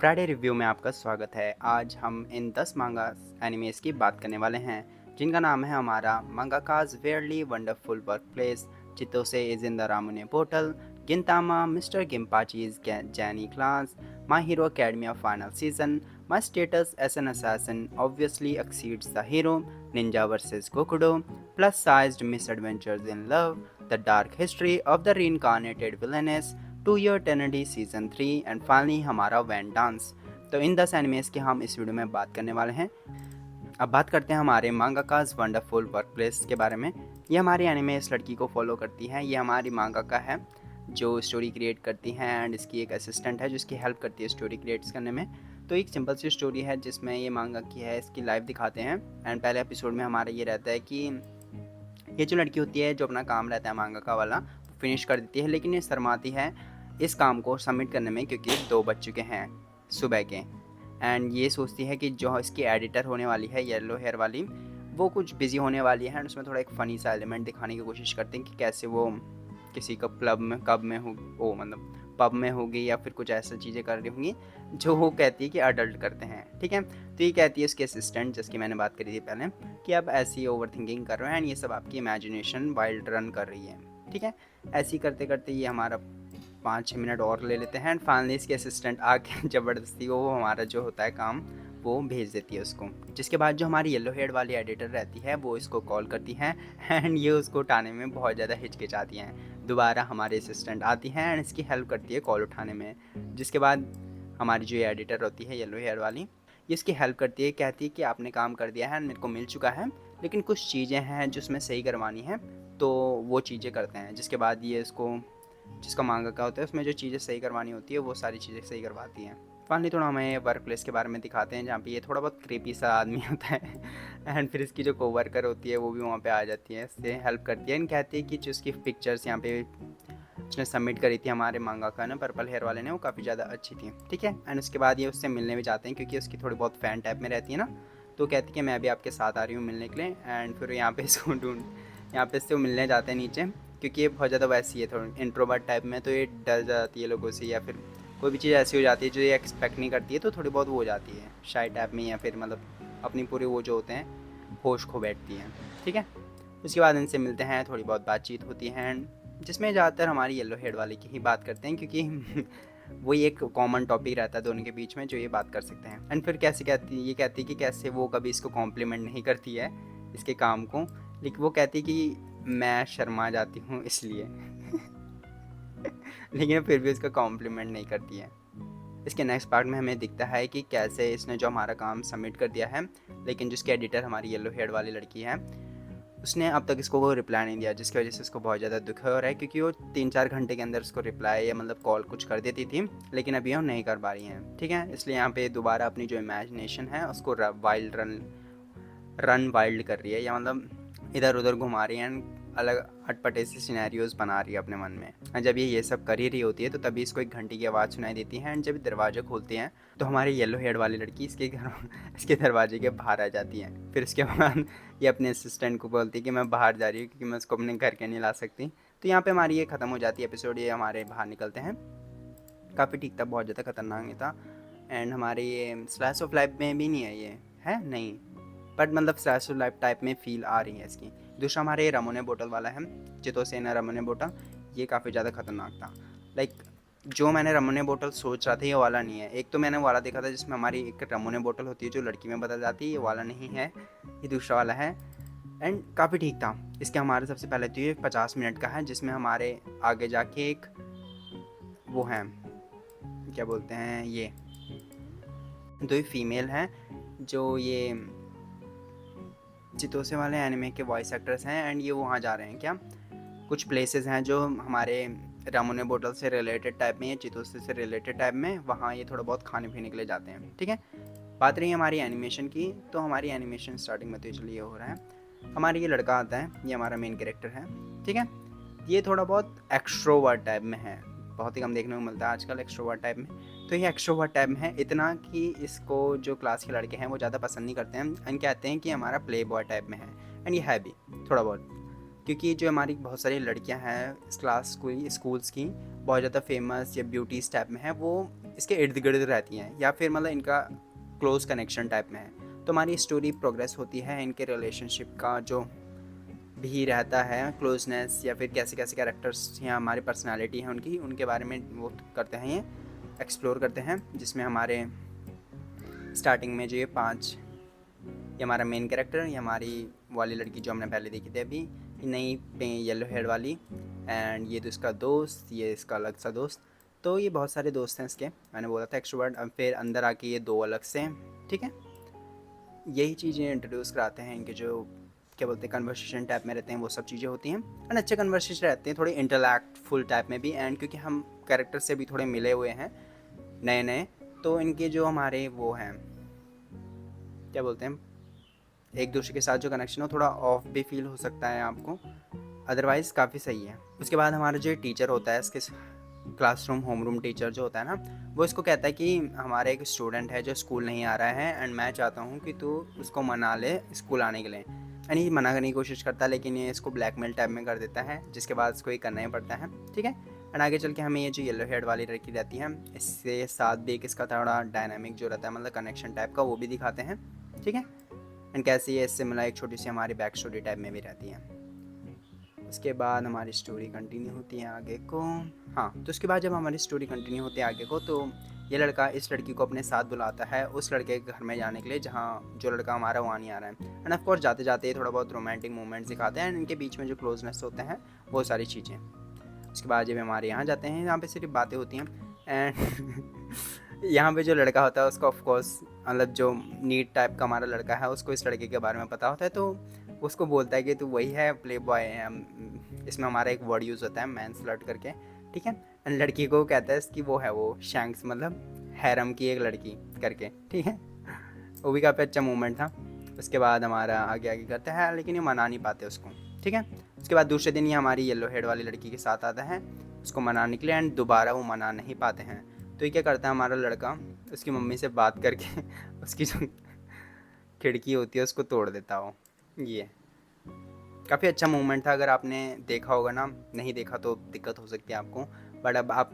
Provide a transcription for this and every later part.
Friday review में आपका स्वागत है। आज हम इन 10 मांगा एनिमेस की बात करने वाले हैं जिनका नाम है हमारा मांगाकाज वेयरली wonderful workplace, Chitose is in the Ramune portal, Gintama mister Ginpachi's zany class, my hero academia final season, my status as an assassin obviously exceeds the hero, ninja versus Gokudo, plus sized misadventures in love, the dark history of the reincarnated villainess, 2 Year Eternity season 3 and finally हमारा Wandance. तो इन 10 animes की हम इस video में बात करने वाले हैं। अब बात करते हैं हमारे मांगाकाज वंडरफुल वर्कप्लेस के बारे में। ये हमारी एनिमे इस लड़की को फॉलो करती है। ये हमारी मांगाका है जो स्टोरी क्रिएट करती है एंड इसकी एक असिस्टेंट है जो इसकी हेल्प करती है स्टोरी क्रिएट्स करने में। तो एक सिंपल सी स्टोरी है जिसमें ये मांगा की है, इसकी लाइफ दिखाते हैं। एंड पहले एपिसोड में हमारा ये रहता है कि ये जो लड़की होती है जो अपना काम रहता है मांगाका वाला फिनिश कर देती है, लेकिन ये शर्माती है इस काम को सबमिट करने में क्योंकि 2 बज चुके हैं सुबह के। एंड ये सोचती है कि जो इसकी एडिटर होने वाली है येलो हेयर वाली, वो कुछ बिजी होने वाली है एंड उसमें थोड़ा एक फ़नी सा एलिमेंट दिखाने की कोशिश करते हैं कि कैसे वो किसी का कब में हो, वो मतलब पब में होगी या फिर कुछ ऐसा चीज़ें कर रही होंगी जो वो कहती है कि अडल्ट करते हैं। ठीक है, तो ये कहती है उसके असिस्टेंट जिसकी मैंने बात करी थी पहले कि आप ऐसी ओवर थिंकिंग कर रहे हैं एंड ये सब आपकी इमेजिनेशन वाइल्ड रन कर रही है। ठीक है, ऐसी करते करते ये हमारा 5-6 मिनट और ले लेते हैं एंड फाइनली इसके असिस्टेंट आके ज़बरदस्ती वो हमारा जो होता है काम वो भेज देती है उसको। जिसके बाद जो हमारी येलो हेड वाली एडिटर रहती है वो इसको कॉल करती है एंड ये उसको उठाने में बहुत ज़्यादा हिचकिचाती हैं। दोबारा हमारे असिस्टेंट आती हैं एंड इसकी हेल्प करती है कॉल उठाने में। जिसके बाद हमारी जो एडिटर होती है येलो हेयर वाली, ये इसकी हेल्प करती है, कहती है कि आपने काम कर दिया है, मेरे को मिल चुका है, लेकिन कुछ चीज़ें हैं जो उसमें सही करवानी है, तो वो चीज़ें करते हैं। जिसके बाद ये इसको जिसका मांगा का होता है उसमें जो चीज़ें सही करवानी होती है वो सारी चीज़ें सही करवाती हैं। फाइनली थोड़ा हमें वर्क प्लेस के बारे में दिखाते हैं जहाँ पे ये थोड़ा बहुत क्रीपी सा आदमी होता है एंड फिर इसकी जो कोवर्कर होती है वो भी वहाँ पे आ जाती है, इससे हेल्प करती है एंड कहती है कि जो उसकी पिक्चर्स यहाँ पे उसने सबमिट करी थी हमारे मांगा का ना पर्पल हेयर वाले ने, वो काफ़ी ज़्यादा अच्छी थी। ठीक है, एंड उसके बाद ये उससे मिलने भी जाते हैं क्योंकि उसकी थोड़ी बहुत फ़ैन टाइप में रहती है ना, तो कहती है कि मैं भी आपके साथ आ रही हूँ मिलने के लिए। एंड फिर यहाँ पे इसको यहाँ पे इससे मिलने जाते हैं नीचे क्योंकि ये बहुत ज़्यादा वैसी है, थोड़ी इंट्रोवर्ट टाइप में, तो ये डर जाती है लोगों से या फिर कोई भी चीज़ ऐसी हो जाती है जो ये एक्सपेक्ट नहीं करती है, तो थोड़ी बहुत वो हो जाती है शाय टाइप में या फिर मतलब अपनी पूरी वो जो होते हैं होश खो बैठती हैं। ठीक है, उसके बाद इनसे मिलते हैं, थोड़ी बहुत बातचीत होती है जिसमें ज़्यादातर हमारी येलो हेड वाले की ही बात करते हैं क्योंकि वही एक कॉमन टॉपिक रहता है दोनों के बीच में जो ये बात कर सकते हैं। एंड फिर कैसे कहती है कि कैसे वो कभी इसको कॉम्प्लीमेंट नहीं करती है इसके काम को, लेकिन वो कहती है कि मैं शर्मा जाती हूँ इसलिए लेकिन फिर भी उसका कॉम्प्लीमेंट नहीं करती है। इसके नेक्स्ट पार्ट में हमें दिखता है कि कैसे इसने जो हमारा काम सबमिट कर दिया है, लेकिन जिसकी एडिटर हमारी येलो हेड वाली लड़की है उसने अब तक इसको कोई रिप्लाई नहीं दिया, जिसकी वजह से इसको बहुत ज़्यादा दुख हो रहा है क्योंकि वो 3-4 घंटे के अंदर उसको रिप्लाई या मतलब कॉल कुछ कर देती थी, लेकिन अभी वो नहीं कर पा रही हैं। ठीक है, इसलिए यहाँ पे दोबारा अपनी जो इमेजिनेशन है उसको रन वाइल्ड कर रही है या मतलब इधर उधर घुमा रही है, अलग अटपटे से सिनेरियोज बना रही है अपने मन में। और जब ये सब कर ही रही होती है तो तभी इसको एक घंटी की आवाज़ सुनाई देती है एंड जब दरवाज़ा खोलते हैं तो हमारी येलो हेड वाली लड़की इसके दरवाजे के बाहर आ जाती है। फिर उसके बाद ये अपने असिस्टेंट को बोलती है कि मैं बाहर जा रही हूँ क्योंकि मैं उसको अपने घर के नहीं ला सकती। तो यहाँ पे हमारी ये ख़त्म हो जाती है एपिसोड, ये हमारे बाहर निकलते हैं। काफ़ी ठीक था, बहुत ज़्यादा खतरनाक नहीं था। एंड हमारे ये स्लाइस ऑफ लाइफ में भी नहीं है, ये है नहीं, बट मतलब स्लाइस ऑफ लाइफ टाइप में फील आ रही है इसकी। दूसरा हमारे रमोने बोतल वाला है, चितोसेना रमोने बोतल, ये काफ़ी ज़्यादा खतरनाक था। लाइक जो मैंने रमोने बोतल सोच रहा था ये वाला नहीं है। एक तो मैंने वाला देखा था जिसमें हमारी एक रमोने बोतल होती है जो लड़की में बदल जाती है, ये वाला नहीं है, ये दूसरा वाला है। एंड काफ़ी ठीक था। इसके हमारे सबसे पहले तो ये 50 मिनट का है जिसमें हमारे आगे जाके एक वो है, क्या बोलते हैं, ये 2 ही फीमेल हैं जो ये चितोसे वाले एनिमे के वॉइस एक्टर्स हैं एंड ये वहाँ जा रहे हैं। क्या कुछ प्लेसेस हैं जो हमारे रामोने बोतल से रिलेटेड टाइप में या चितोसे से रिलेटेड टाइप में, वहाँ ये थोड़ा बहुत खाने पीने के लिए जाते हैं। ठीक है, बात रही हमारी एनिमेशन की, तो हमारी एनिमेशन स्टार्टिंग में तो चलिए हो रहा है, हमारे ये लड़का आता है, ये हमारा मेन कैरेक्टर है। ठीक है, ये थोड़ा बहुत एक्स्ट्रोवर्ट टाइप में है, बहुत ही कम देखने को मिलता है आजकल एक्स्ट्रोवर्ट टाइप में। तो ये एक्स्ट्रोवर्ट टाइप में है, इतना कि इसको जो क्लास के लड़के हैं वो ज़्यादा पसंद नहीं करते हैं एंड कहते हैं कि हमारा प्ले बॉय टाइप में है। एंड ये है भी थोड़ा बहुत, क्योंकि जो हमारी बहुत सारी लड़कियां हैं इस क्लास स्कूल्स की बहुत ज़्यादा फेमस या ब्यूटीज़ टाइप में है, वो इसके इर्द गिर्द रहती हैं या फिर मतलब इनका क्लोज कनेक्शन टाइप में है। तो हमारी स्टोरी प्रोग्रेस होती है इनके रिलेशनशिप का जो भी रहता है, क्लोजनेस या फिर कैसे कैसे कैरेक्टर्स या हमारी पर्सनालिटी है उनकी, उनके बारे में वो करते हैं, ये एक्सप्लोर करते हैं। जिसमें हमारे स्टार्टिंग में जो ये हमारा मेन कैरेक्टर, ये हमारी वाली लड़की जो हमने पहले देखी थी अभी, नई येलो हेयर वाली, एंड ये तो इसका दोस्त, ये इसका अलग सा दोस्त। तो ये बहुत सारे दोस्त हैं इसके, मैंने बोला था एक्सट्रोवर्ट। अब फिर अंदर आके ये 2 अलग से हैं, ठीक है। यही चीज़ें इंट्रोड्यूस कराते हैं, इनके जो क्या बोलते हैं कन्वर्सेशन टाइप में रहते हैं, वो सब चीज़ें होती हैं। एंड अच्छे कन्वर्सेशन रहते हैं, थोड़े इंटरैक्टफुल टाइप में भी, एंड क्योंकि हम कैरेक्टर से भी थोड़े मिले हुए हैं नए नए, तो इनके जो हमारे वो हैं क्या बोलते हैं, एक दूसरे के साथ जो कनेक्शन हो थोड़ा ऑफ भी फील हो सकता है आपको, अदरवाइज़ काफ़ी सही है। उसके बाद हमारा जो टीचर होता है, इसके क्लासरूम होमरूम टीचर जो होता है ना, वो इसको कहता है कि हमारा एक स्टूडेंट है जो स्कूल नहीं आ रहा है, एंड मैं चाहता हूँ कि तू उसको मना ले स्कूल आने के लिए। एंड ये मना करने की कोशिश करता है, लेकिन ये इसको ब्लैकमेल टाइप में कर देता है, जिसके बाद इसको ये करना ही पड़ता है, ठीक है। एंड आगे चल के हमें ये जो येलो हेड वाली लड़की रहती है, इससे साथ भी एक इसका थोड़ा डायनामिक जो रहता है, मतलब कनेक्शन टाइप का, वो भी दिखाते हैं, ठीक है। एंड कैसे ये इससे मिला एक छोटी सी हमारी बैक स्टोरी टाइप में भी रहती है। उसके बाद हमारी स्टोरी कंटिन्यू होती है आगे को। हाँ, तो उसके बाद जब हमारी स्टोरी कंटिन्यू होती है आगे को, तो ये लड़का इस लड़की को अपने साथ बुलाता है उस लड़के के घर में जाने के लिए जहाँ जो लड़का हमारा वहाँ नहीं आ रहा है। एंड ऑफ कोर्स जाते जाते थोड़ा बहुत रोमांटिक मोमेंट्स दिखाते हैं, एंड इनके बीच में जो क्लोजनेस होते हैं वो सारी चीज़ें। उसके बाद जब हमारे यहाँ जाते हैं, यहाँ पे सिर्फ बातें होती हैं। एंड यहाँ पे जो लड़का होता है उसको ऑफकोर्स मतलब जो नीट टाइप का हमारा लड़का है, उसको इस लड़के के बारे में पता होता है, तो उसको बोलता है कि तू वही है प्ले बॉय है। इसमें हमारा एक वर्ड यूज़ होता है मैन स्लट करके, ठीक है। एंड लड़की को कहता है इसकी वो है वो शैंक्स, मतलब हैरम की एक लड़की करके, ठीक है। वो भी काफ़ी अच्छा मूवमेंट था। उसके बाद हमारा आगे आगे करता है, लेकिन ये मना नहीं पाते उसको, ठीक है। उसके बाद दूसरे दिन ये हमारी येलो हेड वाली लड़की के साथ आता है उसको मनाने के लिए, एंड दोबारा वो मना नहीं पाते हैं। तो ये क्या करता है हमारा लड़का, उसकी मम्मी से बात करके उसकी जो खिड़की होती है उसको तोड़ देता हो। ये काफ़ी अच्छा मूवमेंट था, अगर आपने देखा होगा ना, नहीं देखा तो दिक्कत हो सकती है आपको, बट अब आप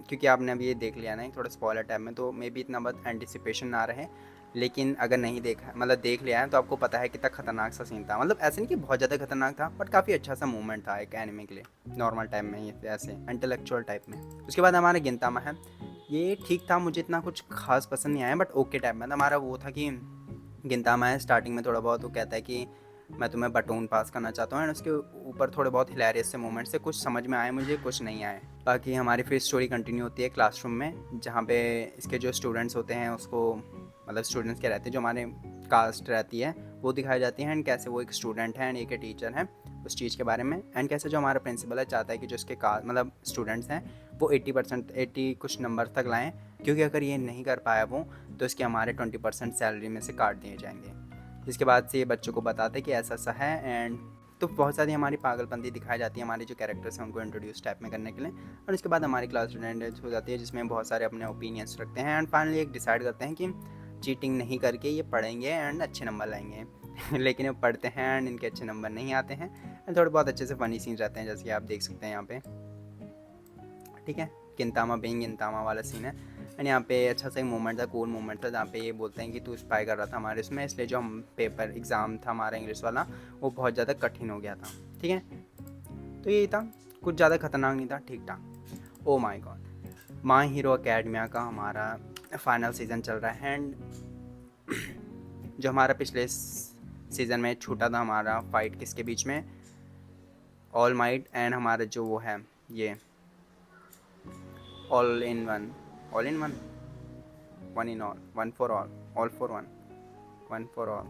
क्योंकि आपने अभी ये देख लिया ना थोड़ा स्पॉइलर टाइम में, तो मे बी इतना बहुत एंटिसिपेशन ना रहे। लेकिन अगर नहीं देखा, मतलब देख लिया है, तो आपको पता है कितना खतरनाक सा सीन था। मतलब ऐसे नहीं कि बहुत ज़्यादा खतरनाक था, बट काफ़ी अच्छा सा मूवमेंट था एक एनिमे के लिए नॉर्मल टाइम में, ये ऐसे इंटेलेक्चुअल टाइप में। उसके बाद हमारा गिनतामा है, ये ठीक था, मुझे इतना कुछ खास पसंद नहीं आया, बट ओके टाइप में। हमारा वो था कि गिनतामा है, स्टार्टिंग में थोड़ा बहुत वो कहता है कि मैं तुम्हें बटून पास करना चाहता हूँ, एंड उसके ऊपर थोड़े बहुत हिलेरियस से मोमेंट्स से कुछ समझ में आए मुझे, कुछ नहीं आए। बाकी हमारी फिर स्टोरी कंटिन्यू होती है क्लासरूम में, जहाँ पे इसके जो स्टूडेंट्स होते हैं उसको, मतलब स्टूडेंट्स क्या रहते हैं जो हमारे कास्ट रहती है वो दिखाई जाती है, एंड कैसे वो एक स्टूडेंट है एंड एक टीचर है उस चीज़ के बारे में। एंड कैसे जो हमारा प्रिंसिपल है चाहता है कि जो उसके मतलब स्टूडेंट्स हैं वो 80% कुछ नंबर तक लाएँ, क्योंकि अगर ये नहीं कर पाया वो, तो इसके हमारे 20% सैलरी में से काट दिए जाएंगे। जिसके बाद से ये बच्चों को बताते कि ऐसा ऐसा है, एंड तो बहुत सारी हमारी पागलपंती दिखाई जाती है हमारे जो कैरेक्टर्स हैं उनको इंट्रोड्यूस टाइप में करने के लिए। और उसके बाद हमारी क्लास अटेंडेंस हो जाती है, जिसमें बहुत सारे अपने ओपिनियंस रखते हैं, एंड फाइनली एक डिसाइड करते हैं कि चीटिंग नहीं करके ये पढ़ेंगे एंड अच्छे नंबर लाएंगे। लेकिन ये पढ़ते हैं एंड इनके अच्छे नंबर नहीं आते हैं, एंड थोड़े बहुत अच्छे से फ़नी सीन रहते हैं, जैसे कि आप देख सकते हैं यहाँ पे, ठीक है। गिनतामा बेंग गिनतामा वाला सीन है, एंड यहाँ पे अच्छा सा एक मोमेंट था, कूल मोमेंट था, जहाँ पे ये बोलते हैं कि तू स्पाई कर रहा था हमारे इसमें, इसलिए जो हम पेपर एग्ज़ाम था हमारा इंग्लिश वाला वो बहुत ज़्यादा कठिन हो गया था, ठीक है। तो यही था, कुछ ज़्यादा खतरनाक नहीं था, ठीक ठाक। Oh my God, my hero academia का हमारा फाइनल सीज़न चल रहा है, एंड जो हमारा पिछले सीज़न में छूटा था हमारा फाइट किसके बीच में, ऑल माइट एंड हमारा जो वो है ये all in one, all in one, one in all, one for all for one, one for all,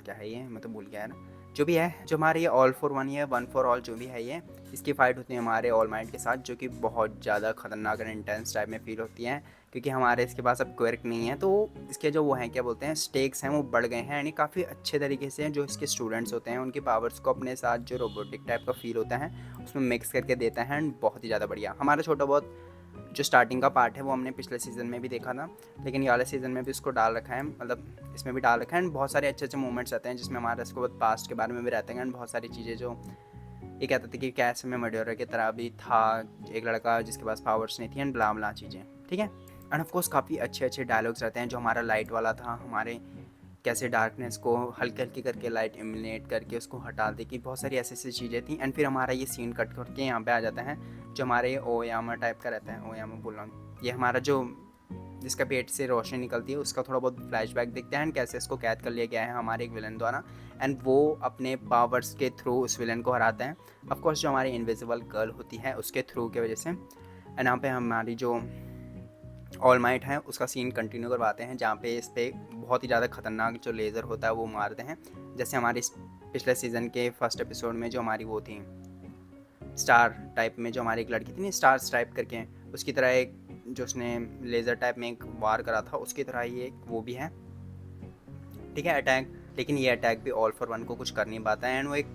क्या है ये, मैं तो भूल गया है ना। जो भी है, जो हमारे ये ऑल फॉर वन या वन फॉर ऑल जो भी है, ये इसकी फ़ाइट होती है हमारे ऑल माइट के साथ, जो कि बहुत ज़्यादा ख़तरनाक और इंटेंस टाइप में फील होती है, क्योंकि हमारे इसके पास अब क्वर्क नहीं है, तो इसके जो वो हैं क्या बोलते हैं स्टेक्स हैं वो बढ़ गए हैं, यानी काफ़ी अच्छे तरीके से जो इसके स्टूडेंट्स होते हैं उनकी पावर्स को अपने साथ जो रोबोटिक टाइप का फील होता है उसमें मिक्स करके देता है, एंड बहुत ही ज़्यादा बढ़िया। हमारा छोटा बहुत जो स्टार्टिंग का पार्ट है वो हमने पिछले सीज़न में भी देखा था, लेकिन ये वाले सीज़न में भी इसको डाल रखा है, मतलब इसमें भी डाल रखा है, एंड बहुत सारे अच्छे अच्छे मोमेंट्स आते हैं जिसमें हमारा इसको बहुत पास्ट के बारे में भी रहते हैं, एंड बहुत सारी चीज़ें जो ये कहते थे कि कैसे में मर्डरर की तरह भी था एक लड़का जिसके पास पावर्स नहीं थी, एंड ब्ला ब्ला चीज़ें, ठीक है। एंड ऑफ कोर्स काफ़ी अच्छे अच्छे डायलॉग्स रहते हैं। जो हमारा लाइट वाला था, हमारे कैसे डार्कनेस को हल्की हल्की करके लाइट इल्यूमिनेट करके उसको हटा दे की, बहुत सारी ऐसी ऐसी चीज़ें थी। एंड फिर हमारा ये सीन कट करके यहाँ पे आ जाता है जो हमारे ओयामा टाइप का रहता है, ओयामा बोल रहा हूँ, ये हमारा जो जिसका पेट से रोशनी निकलती है, उसका थोड़ा बहुत फ्लैशबैक दिखता है एंड कैसे इसको कैद कर लिया गया है हमारे एक विलन द्वारा। एंड वो अपने पावर्स के थ्रू उस विलन को हराता है, ऑफकोर्स जो हमारी इनविजिबल गर्ल होती है उसके थ्रू की वजह से। एंड यहाँ पे हमारी जो ऑल माइट है उसका सीन कंटिन्यू करवाते हैं, जहाँ पे इस पर बहुत ही ज़्यादा खतरनाक जो लेज़र होता है वो मारते हैं। जैसे हमारे पिछले सीज़न के फर्स्ट एपिसोड में जो हमारी वो थी स्टार टाइप में, जो हमारी एक लड़की थी नहीं, स्टार टाइप करके, उसकी तरह एक जो उसने लेज़र टाइप में एक वार करा था, उसकी तरह ये वो भी है, ठीक है, अटैक। लेकिन ये अटैक भी ऑल फॉर वन को कुछ कर नहीं पाता है। एंड वो एक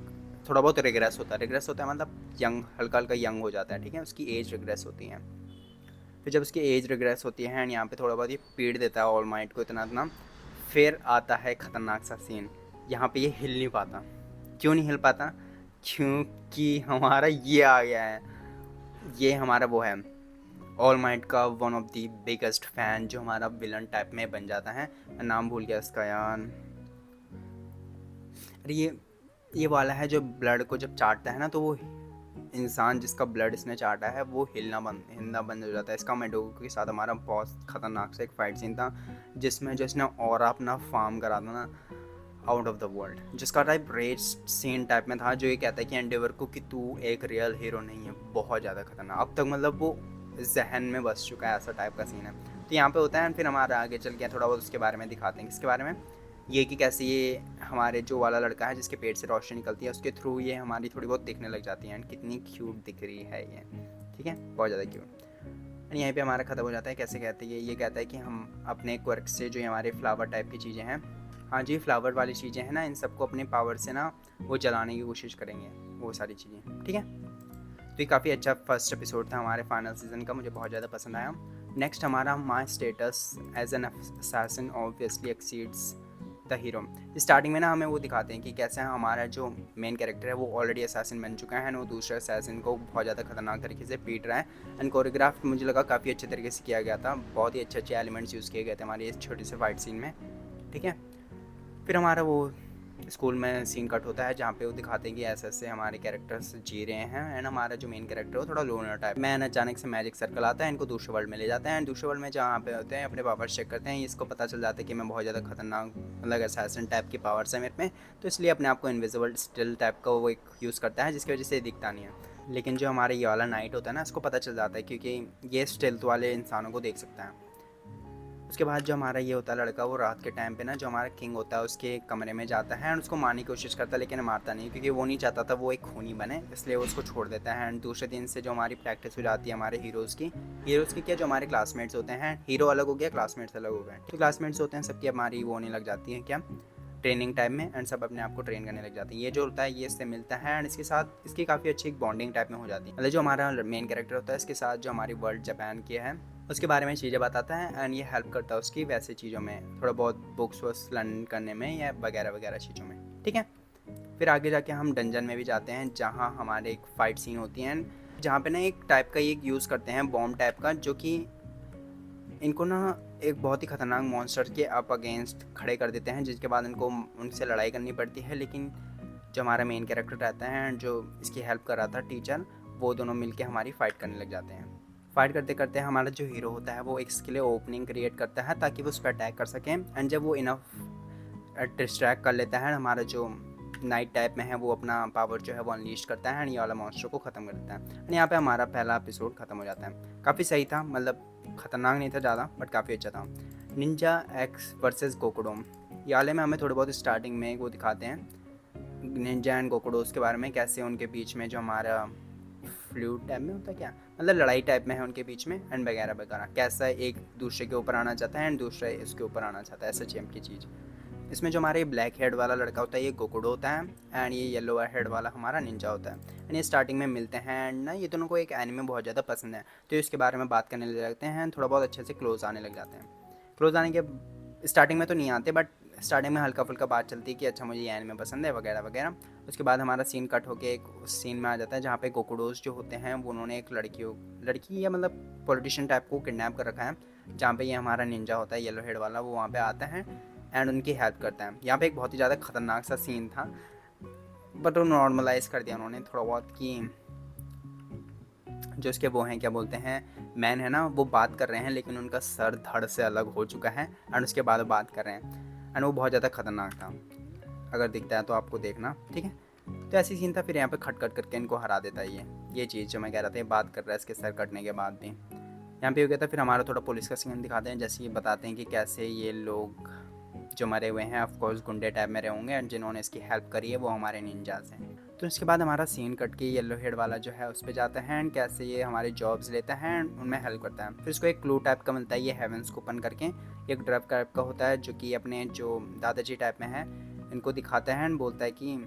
थोड़ा बहुत रिग्रेस होता है, रिग्रेस होता है मतलब यंग, हल्का हल्का यंग हो जाता है, ठीक है, उसकी एज रिग्रेस होती है। फिर जब उसकी एज रिग्रेस होती है एंड यहाँ पे थोड़ा बहुत ये पीड़ देता है ऑल माइट को इतना इतना, फिर आता है खतरनाक सा सीन। यहाँ पे ये हिल नहीं पाता। क्यों नहीं हिल पाता? क्योंकि हमारा ये आ गया है, ये हमारा वो है ऑल माइट का one of the biggest fan, जो हमारा विलन टाइप में बन जाता है। मैं नाम भूल गया इसका यार। अरे ये वाला है जो ब्लड को जब चाटता है ना, तो वो इंसान जिसका ब्लड इसने चाटा है वो हिलना बंद हो जाता है। इसका मेडोगो के साथ हमारा बहुत खतरनाक सा एक फाइट सीन था, जिसमें जो इसने और अपना फार्म करा था ना आउट ऑफ द वर्ल्ड, जिसका टाइप रेज सीन टाइप में था, जो ये कहता है कि एंडेवर को कि तू एक रियल हीरो नहीं है। बहुत ज़्यादा खतरनाक, अब तक मतलब वो जहन में बस चुका है, ऐसा टाइप का सीन है। तो यहाँ पे होता है। फिर हमारा आगे चल के थोड़ा बहुत उसके बारे में दिखाते हैं। किसके बारे में? ये कि कैसे ये हमारे जो वाला लड़का है जिसके पेट से रोशनी निकलती है, उसके थ्रू ये हमारी थोड़ी बहुत दिखने लग जाती है। एंड कितनी क्यूट दिख रही है ये, ठीक है, बहुत ज़्यादा क्यूट। एंड यहीं पे हमारा ख़त्म हो जाता है। कैसे कहते हैं, ये कहता है कि हम अपने क्वर्क से जो हमारे फ्लावर टाइप की चीज़ें हैं, हाँ जी, फ्लावर वाली चीज़ें हैं ना, इन सबको अपने पावर से ना वो जलाने की कोशिश करेंगे, वो सारी चीज़ें, ठीक है। तो ये काफ़ी अच्छा फर्स्ट एपिसोड था हमारे फाइनल सीजन का, मुझे बहुत ज़्यादा पसंद आया। नेक्स्ट हमारा my status as an assassin obviously exceeds the hero. Starting में ना हमें वो दिखाते हैं कि कैसे हमारा जो मेन कैरेक्टर है वो ऑलरेडी असैसिन बन चुका है, वो दूसरे असैसिन को बहुत ज़्यादा खतरनाक तरीके से पीट रहा है। एंड कोरियोग्राफ मुझे लगा काफ़ी अच्छे तरीके से किया गया था, बहुत ही अच्छे अच्छे एलिमेंट्स यूज़ किए गए थे हमारे इस छोटे से फाइट सीन में, ठीक है। फिर हमारा वो स्कूल में सीन कट होता है, जहाँ पे वो दिखाते हैं कि ऐसे ऐसे हमारे कैरेक्टर्स जी रहे हैं। एंड हमारा जो मेन कैरेक्टर है वो थोड़ा लोनर टाइप में, अचानक से मैजिक सर्कल आता है, इनको दूसरे वर्ल्ड में ले जाते हैं। एंड दूसरे वर्ल्ड में जहाँ पे होते हैं अपने पावर्स चेक करते हैं, इसको पता चल जाता है कि मैं बहुत ज़्यादा खतरनाक मतलब असैसिन टाइप की पावर्स है मेरे में, तो इसलिए अपने आप को इनविजिबल स्टिल टाइप का वो एक यूज़ करता है, जिसकी वजह से दिखता नहीं है। लेकिन जो हमारे ये वाला नाइट होता है ना, इसको पता चल जाता है क्योंकि ये स्टिल्थ वाले इंसानों को देख सकता है। उसके बाद जो हमारा ये होता है लड़का, वो रात के टाइम पे ना जो हमारा किंग होता है उसके कमरे में जाता है एंड उसको मारने की कोशिश करता है, लेकिन मारता नहीं, क्योंकि वो नहीं चाहता था वो एक खूनी बने, इसलिए वो उसको छोड़ देता है। एंड दूसरे दिन से जो हमारी प्रैक्टिस हो जाती है हमारे हीरोज़ की क्या, जो हमारे क्लासमेट्स होते हैं, हीरो अलग हो गया, क्लासमेट्स अलग हो गए, तो क्लासमेट्स होते हैं सबकी हमारी वो होने लग जाती है क्या, ट्रेनिंग टाइम में, एंड सब अपने आप को ट्रेन करने लग जाते हैं। ये जो होता है ये इससे मिलता है एंड इसके साथ इसकी काफ़ी अच्छी एक बॉन्डिंग टाइप में हो जाती है। मतलब जो हमारा मेन कैरेक्टर होता है इसके साथ जो हमारी वर्ल्ड जापान की है उसके बारे में चीज़ें बताता है एंड ये हेल्प करता है उसकी वैसे चीज़ों में, थोड़ा बहुत बुक्स वुक्स लर्न करने में या वगैरह वगैरह चीज़ों में, ठीक है। फिर आगे जाके हम डंजन में भी जाते हैं, जहाँ हमारे एक फ़ाइट सीन होती है, जहाँ पे ना एक टाइप का एक यूज़ करते हैं बॉम्ब टाइप का, जो कि इनको ना एक बहुत ही ख़तरनाक मॉन्स्टर के अप अगेंस्ट खड़े कर देते हैं, जिसके बाद इनको उनसे लड़ाई करनी पड़ती है। लेकिन जो हमारा मेन कैरेक्टर रहता है एंड जो इसकी हेल्प कर रहा था टीचर, वो दोनों मिलके हमारी फ़ाइट करने लग जाते हैं। फाइट करते करते हमारा जो हीरो होता है वो इसके लिए ओपनिंग क्रिएट करता है ताकि वो उस पर अटैक कर सकें। एंड जब वो इनफ डिस्ट्रैक्ट कर लेता है, हमारा जो नाइट टाइप में है वो अपना पावर जो है वो अनलीश करता है एंड ये वाला मॉन्स्टर को ख़त्म कर देता है। एंड यहाँ पे हमारा पहला एपिसोड ख़त्म हो जाता है। काफ़ी सही था, मतलब ख़तरनाक नहीं था ज़्यादा, बट काफ़ी अच्छा था। निंजा एक्स वर्सेस गोकुडोम, ये वाले में हमें थोड़े बहुत स्टार्टिंग में वो दिखाते हैं निंजा एंड गोकुडोस के बारे में, कैसे उनके बीच में जो हमारा फ्लूट टाइप में होता है क्या, मतलब लड़ाई टाइप में है उनके बीच में एंड वगैरह वगैरह, कैसा एक दूसरे के ऊपर आना चाहता है एंड दूसरा इसके ऊपर आना चाहता है, ऐसा चैम्प की चीज़। इसमें जो हमारे ब्लैक हेड वाला लड़का होता है ये गोकुडो होता है एंड ये येलो हेड वाला हमारा निंजा होता है। एंड ये स्टार्टिंग में मिलते हैं एंड ना ये दोनों को एक एनिमे बहुत ज़्यादा पसंद है, तो इसके बारे में बात करने लग जाते हैं, थोड़ा बहुत अच्छे से क्लोज आने लग जाते हैं। क्लोज आने के स्टार्टिंग में तो नहीं आते, बट स्टार्टिंग में हल्का फुल्का बात चलती है कि अच्छा मुझे ये एनिमे पसंद है वगैरह वगैरह। उसके बाद हमारा सीन कट होके एक उस सीन में आ जाता है जहाँ पे गोकुडोस जो होते हैं वो उन्होंने एक लड़की या मतलब पॉलिटिशियन टाइप को किडनैप कर रखा है, जहाँ पे ये हमारा निंजा होता है येलो हेड वाला, वो वहाँ पे आता है एंड उनकी हेल्प करता है। यहाँ पे एक बहुत ही ज़्यादा खतरनाक सा सीन था, बट वो नॉर्मलाइज कर दिया उन्होंने थोड़ा बहुत कि जो उसके वो हैं क्या बोलते हैं मैन है ना, वो बात कर रहे हैं लेकिन उनका सर धड़ से अलग हो चुका है एंड उसके बाद वो बात कर रहे हैं एंड वो बहुत ज़्यादा खतरनाक था। अगर दिखता है तो आपको देखना, ठीक है। तो ऐसी सीन था, फिर यहाँ पे खट खट करके इनको हरा देता है ये चीज़ जो मैं कह रहा था, ये बात कर रहा है इसके सर कटने के बाद भी। यहाँ पे हो गया था। फिर हमारा थोड़ा पुलिस का सीन दिखाते हैं, जैसे ये बताते हैं कि कैसे ये लोग जो मरे हुए हैं ऑफकोर्स गुंडे टाइप में रहे होंगे एंड जिन्होंने इसकी हेल्प करी है वो हमारे निंजास हैं। तो इसके बाद हमारा सीन कट के येलो हेड वाला जो है उस पर जाता है एंड कैसे ये हमारी जॉब्स लेता है एंड उनमें हेल्प करता है। फिर इसको एक क्लू टाइप का मिलता है, ये हेवेंस कूपन करके एक ड्रग टाइप का होता है जो कि अपने जो दादाजी टाइप में है इनको दिखाता है एंड बोलता है कि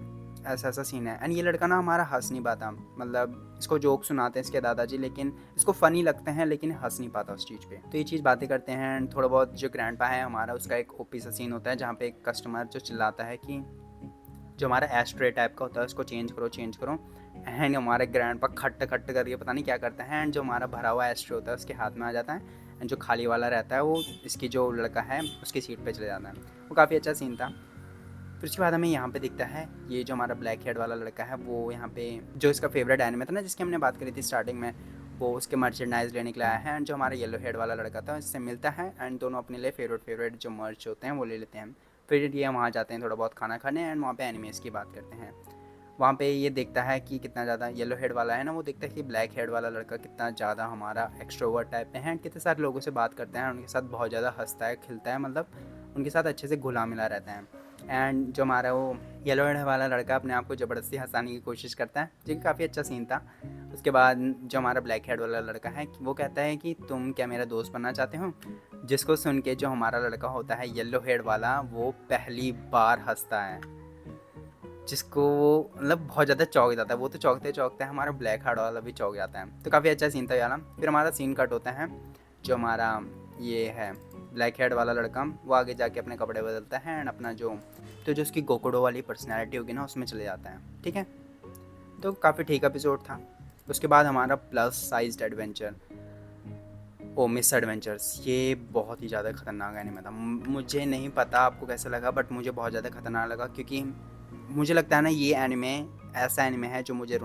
ऐसा ऐसा सीन है। एंड ये लड़का ना हमारा हंस नहीं पाता, मतलब इसको जोक सुनाते हैं इसके दादाजी लेकिन इसको फ़नी लगते हैं लेकिन हंस नहीं पाता उस चीज़ पे। तो ये चीज़ बातें करते हैं एंड थोड़ा बहुत जो ग्रैंडपा है हमारा उसका एक ओपी सा सीन होता है जहाँ पे एक कस्टमर जो चिल्लाता है कि जो हमारा एस्ट्रे टाइप का होता है उसको चेंज करो एंड हमारे ग्रैंडपा खट्ट खट्ट करके पता नहीं क्या करता है एंड जो हमारा भरा हुआ एस्ट्रे होता है उसके हाथ में आ जाता है एंड जो खाली वाला रहता है वो इसकी जो लड़का है उसकी सीट पे चले जाता है। वो काफ़ी अच्छा सीन था। फिर उसके बाद हमें यहाँ पे दिखता है ये जो हमारा ब्लैक हेड वाला लड़का है, वो यहाँ पे जो इसका फेवरेट एनिमे था ना जिसकी हमने बात करी थी स्टार्टिंग में, वो उसके मर्चेंडाइज लेने के लिए आया है एंड जो हमारा येलो हेड वाला लड़का था इससे मिलता है एंड दोनों अपने लिए फेवरेट जो मर्च होते हैं वो ले लेते हैं। फिर ये वहाँ जाते हैं थोड़ा बहुत खाना खाने एंड वहाँ पे एनिमेस की बात करते हैं। वहाँ पे ये देखता है कि कितना ज़्यादा येलो हेड वाला है ना, वो देखता है कि ब्लैक हेड वाला लड़का कितना ज़्यादा हमारा एक्सट्रोवर्ट टाइप में है, कितने सारे लोगों से बात करता है, उनके साथ बहुत ज़्यादा हंसता है खिलता है, मतलब उनके साथ अच्छे से घुला मिला रहता है। एंड जो हमारा वो येलो हेड वाला लड़का अपने आप को ज़बरदस्ती हंसाने की कोशिश करता है, जो कि काफ़ी अच्छा सीन था। उसके बाद जो हमारा ब्लैक हेड वाला लड़का है वो कहता है कि तुम क्या मेरा दोस्त बनना चाहते हो, जिसको सुन के जो हमारा लड़का होता है येलो हेड वाला वो पहली बार हंसता है, जिसको वो मतलब बहुत ज़्यादा चौंक जाता है। वो तो चौंकते चौंकते हैं, हमारा ब्लैक हार्ट वाला भी चौंक जाता है। तो काफ़ी अच्छा सीन था यार। फिर हमारा सीन कट होता है, जो हमारा ये है ब्लैक हेड वाला लड़का वो आगे जाके अपने कपड़े बदलता है एंड अपना जो उसकी गोकुडो वाली पर्सनैलिटी होगी ना उसमें चले जाता है, ठीक है। तो काफ़ी ठीक एपिसोड था। उसके बाद हमारा प्लस साइज्ड एडवेंचर ओ मिस एडवेंचर्स, ये बहुत ही ज़्यादा खतरनाक एनिमे था। मुझे नहीं पता आपको कैसा लगा बट मुझे बहुत ज़्यादा खतरनाक लगा, क्योंकि मुझे लगता है ना ये एनिमे ऐसा एनिमे है जो मुझे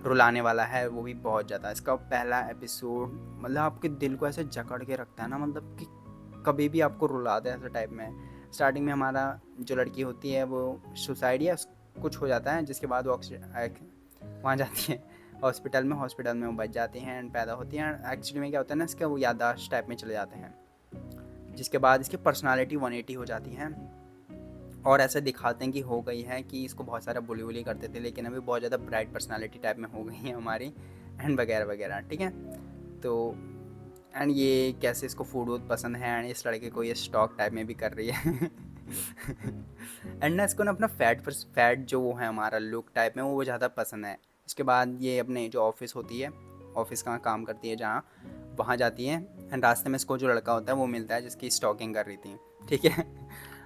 रुलाने वाला है, वो भी बहुत ज़्यादा। इसका पहला एपिसोड मतलब आपके दिल को ऐसे जकड़ के रखता है ना, मतलब कि कभी भी आपको रुला दे ऐसा टाइप में। स्टार्टिंग में हमारा जो लड़की होती है वो सुसाइड या कुछ हो जाता है, जिसके बाद वो वहाँ जाती है हॉस्पिटल में वो बच जाती हैं एंड पैदा होती हैं। एक्चुअली में क्या होता है ना, इसका वो याददाश्त टाइप में चले जाते हैं, जिसके बाद इसकी पर्सनालिटी 180 हो जाती है और ऐसे दिखाते हैं कि हो गई है कि इसको बहुत सारा बुली करते थे लेकिन अभी बहुत ज़्यादा ब्राइट पर्सनालिटी टाइप में हो गई है हमारी एंड वगैरह वगैरह, ठीक है। तो एंड ये कैसे इसको फूड वूड पसंद है एंड इस लड़के को ये स्टॉक टाइप में भी कर रही है एंड ना इसको ना अपना फैट जो वो है हमारा लुक टाइप में वो ज़्यादा पसंद है। इसके बाद ये अपने जो ऑफिस होती है, ऑफिस का काम करती है जहाँ, वहाँ जाती है एंड रास्ते में इसको जो लड़का होता है वो मिलता है जिसकी स्टॉकिंग कर रही थी, ठीक है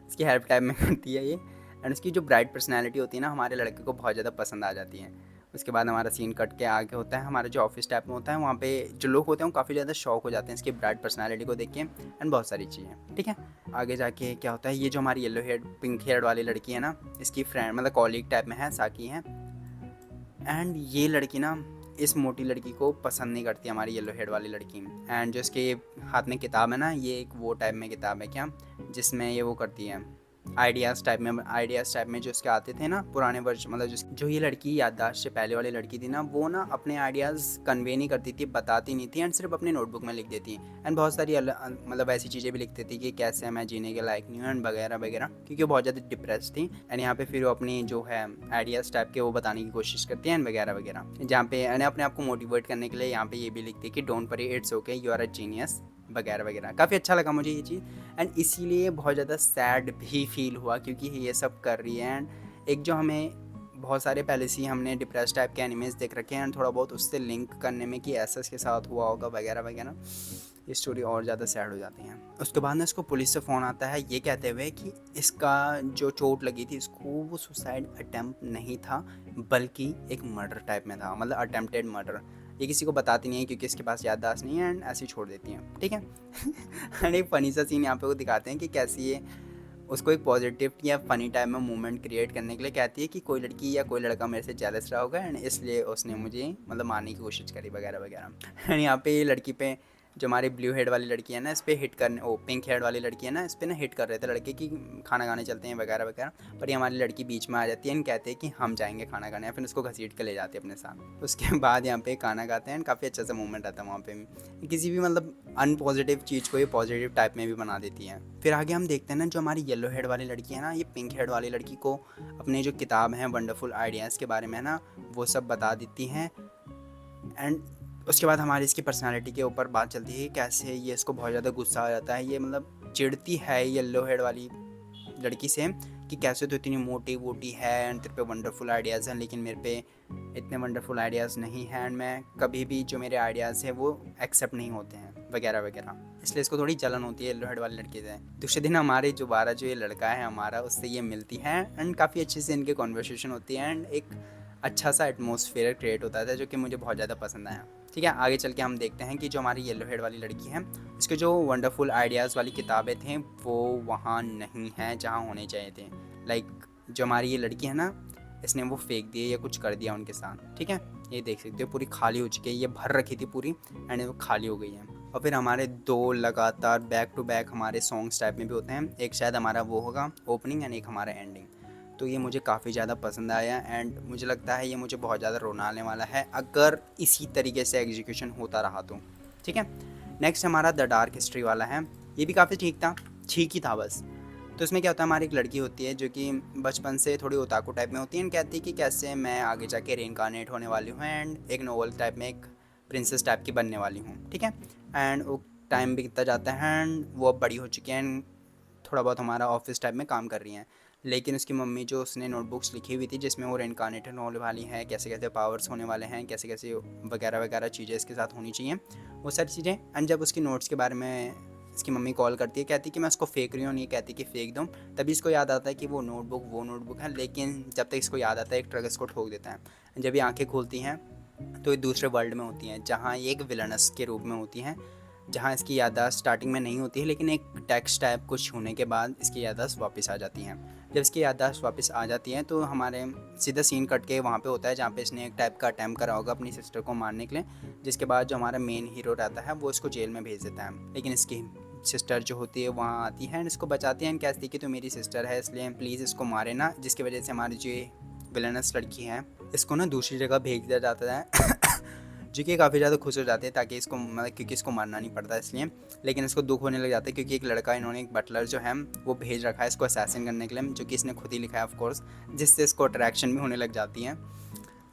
इसकी हेल्प टाइप में करती है ये एंड उसकी जो ब्राइट पर्सनैलिटी होती है ना हमारे लड़के को बहुत ज़्यादा पसंद आ जाती है। उसके बाद हमारा सीन कट के आगे होता है हमारा जो ऑफिस टाइप में होता है, वहाँ पे जो लोग होते हैं वो काफ़ी ज़्यादा शौक हो जाते हैं इसकी ब्राइट पर्सनैलिटी को देख के एंड बहुत सारी चीज़ें, ठीक है। आगे जाके क्या होता है, ये जो हमारी येलो हेड पिंक हेड वाली लड़की है ना, इसकी फ्रेंड मतलब कॉलीग टाइप में है, साकी है एंड ये लड़की ना इस मोटी लड़की को पसंद नहीं करती हमारी येलो हेड वाली लड़की। एंड जो इसके हाथ में किताब है ना, ये एक वो टाइप में किताब है क्या जिसमें ये वो करती है आइडियाज़ टाइप में जो इसके आते थे ना पुराने वर्ष, मतलब जो ये लड़की याददाश्त से पहले वाली लड़की थी ना, वो ना अपने आइडियाज़ कन्वे नहीं करती थी, बताती नहीं थी एंड सिर्फ अपनी नोटबुक में लिख देती एंड बहुत सारी मतलब ऐसी चीज़ें भी लिखती थी कि कैसे मैं जीने के लायक नहीं हूँ एंड वगैरह वगैरह, क्योंकि वो बहुत ज़्यादा डिप्रेस थी। एंड यहाँ पे फिर वो अपनी जो है आइडियाज़ टाइप के वो बताने की कोशिश करती है एंड वगैरह वगैरह, जहाँ पे अपने आप को मोटिवेट करने के लिए यहाँ पे ये भी लिखती है कि don't worry it's okay you are a genius वगैरह वगैरह। काफ़ी अच्छा लगा मुझे ये चीज़ एंड इसीलिए बहुत ज़्यादा सैड भी फील हुआ क्योंकि ये सब कर रही है एंड एक जो हमें बहुत सारे पहले से ही हमने डिप्रेस टाइप के एनिमेज देख रखे हैं एंड थोड़ा बहुत उससे लिंक करने में कि ऐसा इसके साथ हुआ होगा वगैरह वगैरह, ये स्टोरी और ज़्यादा सैड हो जाती है। उसके बाद ना इसको पुलिस से फ़ोन आता है ये कहते हुए कि इसका जो चोट लगी थी इसको वो सुसाइड अटैम्प्ट नहीं था बल्कि एक मर्डर टाइप में था, मतलब अटैम्प्टेड मर्डर, ये किसी को बताती नहीं है क्योंकि इसके पास याददाश्त नहीं है एंड ऐसे ही छोड़ देती हैं, ठीक है। एंड एक फ़नी सा सीन यहाँ पे वो दिखाते हैं कि कैसे ये उसको एक पॉजिटिव या फ़नी टाइप में मोमेंट क्रिएट करने के लिए कहती है कि कोई लड़की या कोई लड़का मेरे से जेलस रहा होगा एंड इसलिए उसने मुझे मतलब मारने की कोशिश करी वगैरह वगैरह। एंड यहाँ पे ये लड़की पे जो हमारी ब्लू हेड वाली लड़की है ना, इस पर हिट करने, ओ पिंक हेड वाली लड़की है ना, इस पर ना हिट कर रहे थे लड़के कि खाना खाने चलते हैं वगैरह वगैरह। पर ये हमारी लड़की बीच में आ जाती है एंड कहते हैं कि हम जाएंगे खाना खाने, फिर उसको घसीट के ले जाते हैं अपने साथ। उसके बाद यहाँ पे खाना खाते हैं एंड काफ़ी अच्छा सा मोमेंट आता है वहाँ पे भी। किसी भी मतलब अनपॉजिटिव चीज़ को ये पॉजिटिव टाइप में भी बना देती है। फिर आगे हम देखते हैं ना, जो हमारी येलो हेड वाली लड़की है ना, ये पिंक हेड वाली लड़की को अपने जो किताब है वंडरफुल आइडियाज़ के बारे में ना वो सब बता देती हैं। एंड उसके बाद हमारी इसकी पर्सनालिटी के ऊपर बात चलती है कि कैसे ये इसको बहुत ज़्यादा गुस्सा आ जाता है, ये मतलब चिढ़ती है येलो हेड वाली लड़की से कि कैसे तो इतनी मोटी वोटी है एंड तेरे पे वंडरफुल आइडियाज़ हैं लेकिन मेरे पे इतने वंडरफुल आइडियाज़ नहीं हैं एंड मैं कभी भी जो मेरे आइडियाज़ हैं वो एक्सेप्ट नहीं होते हैं वगैरह वगैरह। इसलिए इसको थोड़ी जलन होती है येलो हेड वाली लड़की से। दूसरे दिन हमारे दोबारा जो ये लड़का है हमारा, उससे ये मिलती है एंड काफ़ी अच्छे से इनकी कॉन्वर्सेशन होती है एंड एक अच्छा सा एटमॉस्फेयर क्रिएट होता था जो कि मुझे बहुत ज़्यादा पसंद आया। ठीक है, आगे चल के हम देखते हैं कि जो हमारी येलो हेड वाली लड़की है उसके जो वंडरफुल आइडियाज़ वाली किताबें थी वो वहाँ नहीं हैं जहाँ होने चाहिए थे। लाइक जो हमारी ये लड़की है ना, इसने वो फेंक दिए या कुछ कर दिया उनके साथ। ठीक है, ये देख सकते हो पूरी खाली हो चुकी है, ये भर रखी थी पूरी एंड वो खाली हो गई है। और फिर हमारे दो लगातार बैक टू बैक हमारे सॉन्ग्स टाइप में भी होते हैं, एक शायद हमारा वो होगा ओपनिंग एंड एक हमारा एंडिंग। तो ये मुझे काफ़ी ज़्यादा पसंद आया एंड मुझे लगता है ये मुझे बहुत ज़्यादा रोनाने वाला है अगर इसी तरीके से एग्जीक्यूशन होता रहा तो। ठीक है, नेक्स्ट हमारा द डार्क हिस्ट्री वाला है। ये भी काफ़ी ठीक ही था बस। तो इसमें क्या होता है, हमारी एक लड़की होती है जो कि बचपन से थोड़ी ओताकू टाइप में होती है एंड कहती है कि कैसे मैं आगे जाके रेनकार्नेट होने वाली हूँ एंड एक नोवेल टाइप में एक प्रिंसेस टाइप की बनने वाली हूँ। ठीक है, एंड वो टाइम बीतता जाता है एंड वो अब बड़ी हो चुकी है एंड थोड़ा बहुत हमारा ऑफिस टाइप में काम कर रही हैं। लेकिन उसकी मम्मी जो उसने नोटबुक्स लिखी हुई थी जिसमें वो रेनकार्नेटेड होने वाली है, कैसे कैसे पावर्स होने वाले हैं, कैसे कैसे वगैरह वगैरह चीज़ें इसके साथ होनी चाहिए, वो सारी चीज़ें। एंड जब उसकी नोट्स के बारे में इसकी मम्मी कॉल करती है, कहती है कि मैं उसको फेंक रही हूँ, नहीं कहती कि फेंक दूँ, तभी इसको याद आता है कि वो नोटबुक है। लेकिन जब तक इसको याद आता है एक ट्रक इसको ठोक देता है। जब ये आँखें खोलती हैं तो ये दूसरे वर्ल्ड में होती हैं जहाँ ये एक विलनस के रूप में होती हैं, जहाँ इसकी याददाश्त स्टार्टिंग में नहीं होती है लेकिन एक टेक्स्ट टाइप कुछ होने के बाद इसकी याददाश्त वापस आ जाती हैं। जब इसकी याददाश्त वापस आ जाती है तो हमारे सीधा सीन कट के वहाँ पे होता है जहाँ पे इसने एक टाइप का अटैम्प्ट करा होगा अपनी सिस्टर को मारने के लिए, जिसके बाद जो हमारा मेन हीरो रहता है वो इसको जेल में भेज देता है। लेकिन इसकी सिस्टर जो होती है वहाँ आती है एंड इसको बचाती है एंड कहती है कि तो मेरी सिस्टर है इसलिए प्लीज़ इसको मारे ना, जिसकी वजह से हमारी जो विलनस लड़की है इसको ना दूसरी जगह भेज दिया जाता है। जो कि काफ़ी ज़्यादा खुश हो जाते हैं ताकि इसको मतलब क्योंकि इसको मारना नहीं पड़ता इसलिए। लेकिन इसको दुख होने लग जाता है क्योंकि एक लड़का इन्होंने एक बटलर जो है वो भेज रखा है इसको असैसिन करने के लिए, जो कि इसने खुद ही लिखा है ऑफ कोर्स, जिससे इसको अट्रैक्शन भी होने लग जाती है।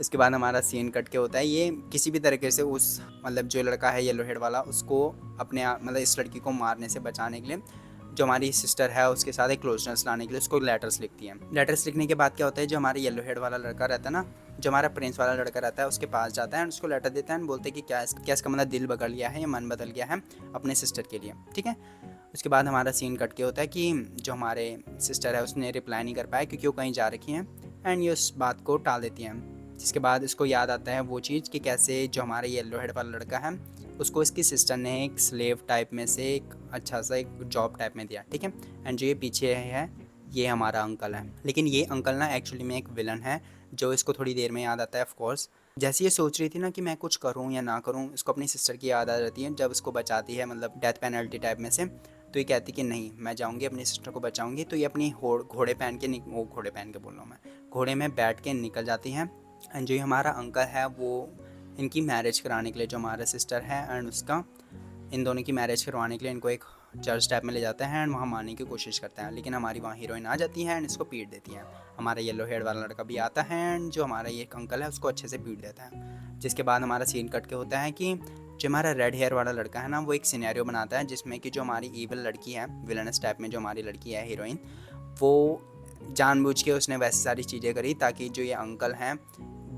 इसके बाद हमारा सीन कट के होता है, ये किसी भी तरीके से उस मतलब जो लड़का है येलो हेड वाला उसको अपने मतलब इस लड़की को मारने से बचाने के लिए जो हमारी सिस्टर है उसके साथ एक क्लोजनेस लाने के लिए उसको लेटर्स लिखती है। लेटर्स लिखने के बाद क्या होता है, जो हमारे येलो हेड वाला लड़का रहता है ना, जो हमारा प्रिंस वाला लड़का रहता है उसके पास जाता है और उसको लेटर देता है और बोलते हैं कि क्या इसका मतलब दिल बदल गया है या मन बदल गया है अपने सिस्टर के लिए। ठीक है, उसके बाद हमारा सीन कट के होता है कि जो हमारे सिस्टर है उसने रिप्लाई नहीं कर पाया क्योंकि वो कहीं जा रखी हैं एंड ये उस बात को टाल देती हैं। जिसके बाद इसको याद आता है वो चीज़ कि कैसे जो हमारा येलो हेड वाला लड़का है उसको इसकी सिस्टर ने एक स्लेव टाइप में से एक अच्छा सा एक जॉब टाइप में दिया। ठीक है, एंड जो ये पीछे है ये हमारा अंकल है, लेकिन ये अंकल ना एक्चुअली में एक विलन है जो इसको थोड़ी देर में याद आता है। ऑफ कोर्स जैसे ये सोच रही थी ना कि मैं कुछ करूं या ना करूं, इसको अपनी सिस्टर की याद आ जाती है जब उसको बचाती है मतलब डेथ पेनल्टी टाइप में से। तो ये कहती कि नहीं मैं जाऊंगी अपनी सिस्टर को बचाऊंगी। तो ये अपनी घोड़े पहन के बोल रहा हूँ मैं, घोड़े में बैठ के निकल जाती हैं। एंड जो हमारा अंकल है वो इनकी मैरिज कराने के लिए, जो हमारा सिस्टर है एंड उसका, इन दोनों की मैरिज करवाने के लिए इनको एक चर्च टाइप में ले जाता है एंड वहाँ मारने की कोशिश करता है। लेकिन हमारी वहाँ हीरोइन आ जाती है एंड इसको पीट देती है। हमारा येलो हेड वाला लड़का भी आता है एंड जो हमारा ये अंकल है उसको अच्छे से पीट देता है। जिसके बाद हमारा सीन कट के होता है कि जो हमारा रेड हेयर वाला लड़का है ना वो एक सिनेरियो बनाता है जिसमें कि जो हमारी ईविल लड़की है विलनस टाइप में जो हमारी लड़की है हीरोइन, वो जानबूझ के उसने वैसी सारी चीज़ें करी ताकि जो ये अंकल हैं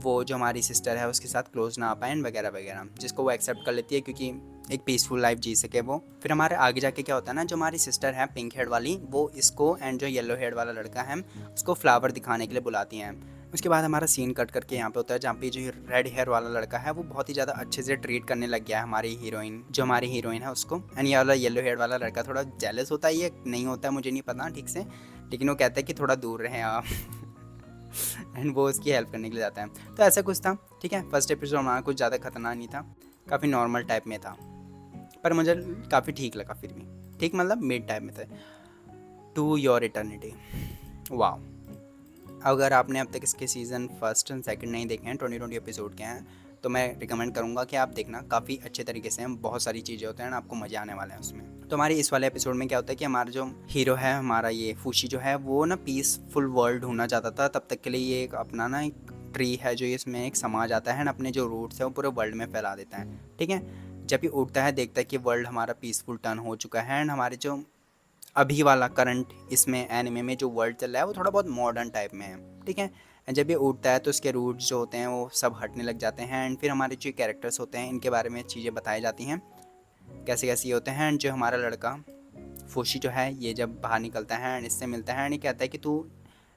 वो जो हमारी सिस्टर है उसके साथ क्लोज ना आ पाए वगैरह वगैरह, जिसको वो एक्सेप्ट कर लेती है क्योंकि एक पीसफुल लाइफ जी सके वो। फिर हमारे आगे जाके क्या होता है ना, जो हमारी सिस्टर है पिंक हेड वाली वो इसको एंड जो येलो हेड वाला लड़का है उसको फ्लावर दिखाने के लिए बुलाती हैं। उसके बाद हमारा सीन कट करके यहाँ पे होता है जहाँ पे जो रेड हेयर वाला लड़का है वो बहुत ही ज़्यादा अच्छे से ट्रीट करने लग गया है हमारी हीरोइन, जो हमारी हीरोइन है उसको। एंड ये वाला येलो हेयर वाला लड़का थोड़ा जेलस होता है, ये नहीं होता है मुझे नहीं पता ठीक से, लेकिन वो कहता है कि थोड़ा दूर रहें आप एंड वो उसकी हेल्प करने के लिए जाता है। तो ऐसा कुछ था, ठीक है। फर्स्ट एपिसोड हमारा कुछ ज़्यादा खतरनाक नहीं था, काफ़ी नॉर्मल टाइप में था, पर मुझे काफ़ी ठीक लगा फिर भी, ठीक मतलब मिड टाइप में था। टू योर इटर्निटी, वाह। अगर आपने अब तक इसके सीज़न फर्स्ट एंड सेकंड नहीं देखे हैं, 20 एपिसोड के हैं, तो मैं रिकमेंड करूंगा कि आप देखना, काफ़ी अच्छे तरीके से हैं, बहुत सारी चीज़ें होते हैं, आपको मज़े आने वाले हैं उसमें। तो हमारे इस वाले एपिसोड में क्या होता है कि हमारा जो हीरो है, हमारा ये फूशी जो है, वो ना पीसफुल वर्ल्ड ढूंढना चाहता था। तब तक के लिए ये एक अपना ना एक ट्री है जो इसमें एक समाज आता है, अपने जो रूट्स है वो पूरे वर्ल्ड में फैला देता है, ठीक है। जब ये उठता है देखता है कि वर्ल्ड हमारा पीसफुल टर्न हो चुका है, एंड हमारे जो अभी वाला करंट इसमें एनिमे में जो वर्ल्ड चल रहा है वो थोड़ा बहुत मॉडर्न टाइप में है, ठीक है। जब ये उठता है तो इसके रूट्स जो होते हैं वो सब हटने लग जाते हैं, एंड फिर हमारे जो कैरेक्टर्स होते हैं इनके बारे में चीज़ें बताई जाती हैं, कैसे कैसे ये होते हैं। एंड जो हमारा लड़का फूशी जो है, ये जब बाहर निकलता है एंड इससे मिलता है, एंड ये कहता है कि तू